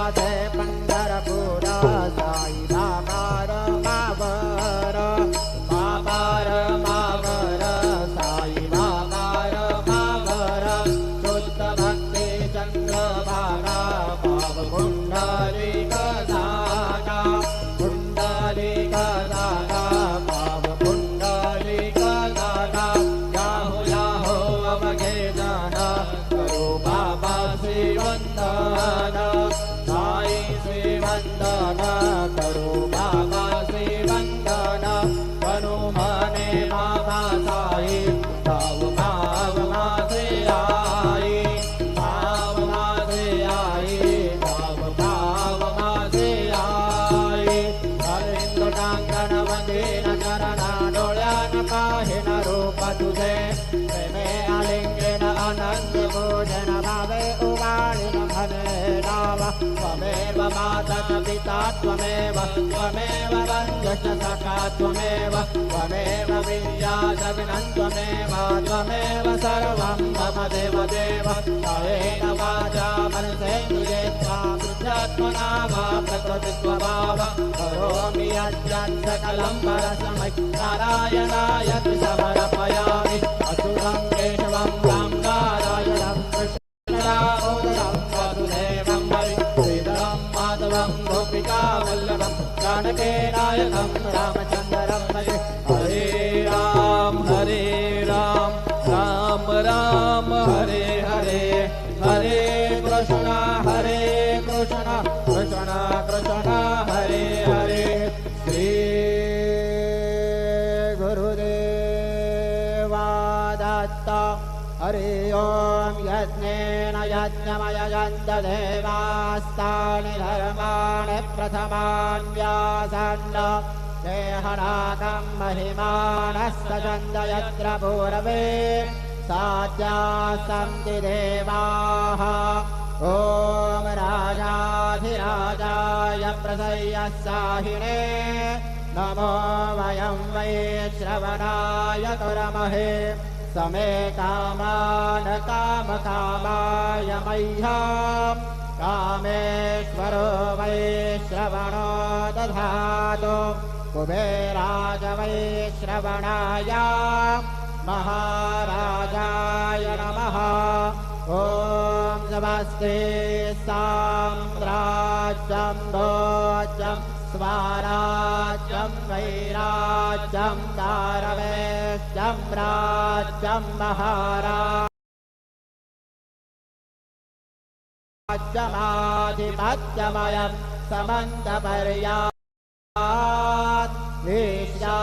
माथे पंढरपूर साई बाबार मावर मावर मावर साई बाबार मावर शुद्ध भक्ती चंद्रभागा पाव पुंडलिक दाता पुंडलिक दाता पाव पुंडलिक दाता याहो याहो अवघे जन करो बाबा श्रीवंदन साई श्रीवंदन करो बाबा श्रीवंदन करो मने बाबा साई भाव भाव मासे आई भाव मासे आई भाव भाव मासे आई हरिंद्र टांगण वंदीन चरणा डोळ्यान पाहिन रूप तुझे प्रेमे आलिंगन अनंत भोजन भावे उवाळीन म्हणे नाव त्वमेव माता पिता त्वमेव त्वमेव वन्द्यश्च सखा त्वमेव त्वमेव विद्या जगनं त्वमेव त्वमेव सर्वं मम देव देव कायेन वाचा मनसेन्द्रिये त्वा बुद्ध्यात्मना वा प्रकृतिस्वभाव करोमि यद्यत् सकलं परस्मै नारायणाय समर्पयामि असुरं केशवं रामनारायणं कृष्णदामोदरं वसुदेवं हरि श्रीधरं माधवं गोपिकावल्लभं जानकीनायकं रामचन्द्रं भजे हरे राम राम राम हरे हरे हरे कृष्ण कृष्ण कृष्ण हरे हरे श्री गुरुदेवा दत्त हरि ओम यज्ञेन यज्ञमयजन्त देवास्तानि धर्माणि प्रथमान् व्यासन् देहनाकं महिमानस्तजन्त यत्र पूर्वे साध्या सन्ति देवाः ॐ राजाधिराजाय प्रसय्यसाहिने नमो वयं वै श्रवणाय कुर्महे समे कामान् कामकामाय मह्यं कामेश्वरो वै श्रवणो दधातु कुबेराज वै श्रवणाय महाराजाय नमः ॐ नमस्ते साम्राज्यं भोज्यं स्वाराज्यं वैराज्यं दारवेश्यं राज्यं महाराज्यमाधिपत्यमयं समन्तपर्यात् ईशा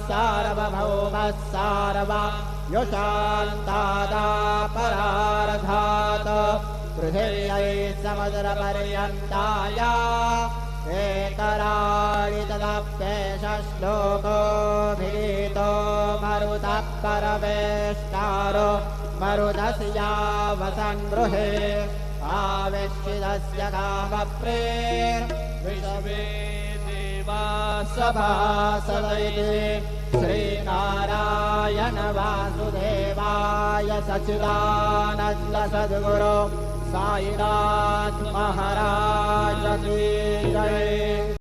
सार्वभौमः सार्वा युषान्तादापरार्धात् पृथिव्यै समुद्रपर्यन्ताय एकराणि तदप्येष श्लोकोऽभिगीतो मरुतः परमेष्टारो मरुतस्यावसन् गृहे आविष्कितस्य कामप्रेर्विषवे सभासदैते श्रीनारायण वासुदेवाय सच्चिदानन्द सद्गुरो साईनाथ महाराज की जय।